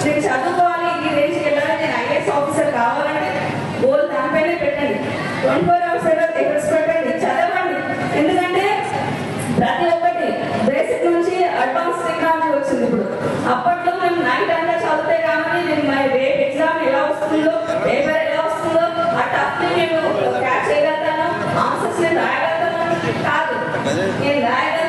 నేను చదువుకోవాలి, ఈ రేంజ్కి వెళ్ళాలి, నేను ఐఏఎస్ ఆఫీసర్ కావాలంటే గోల్ దానిపైనే పెట్టండి. 24 hours ఎఫర్ట్స్ పెట్టండి, చదవండి. ఎందుకంటే ప్రతి ఒక్కటి బేసిక్ నుంచి అడ్వాన్స్ టెక్నాలజీ వచ్చింది ఇప్పుడు. అప్పట్లో మేము నైట్ అంతా చదివితే కానీ నేను రేపు ఎగ్జామ్ ఎలా వస్తుందో, పేపర్ ఎలా వస్తుందో ఆ టఫ్ని మేము క్యాచ్ చేయగలుగుతాను, ఆన్సర్స్ నేను రాయగలుగుతాను కాదు. నేను రాయగలుగుతాను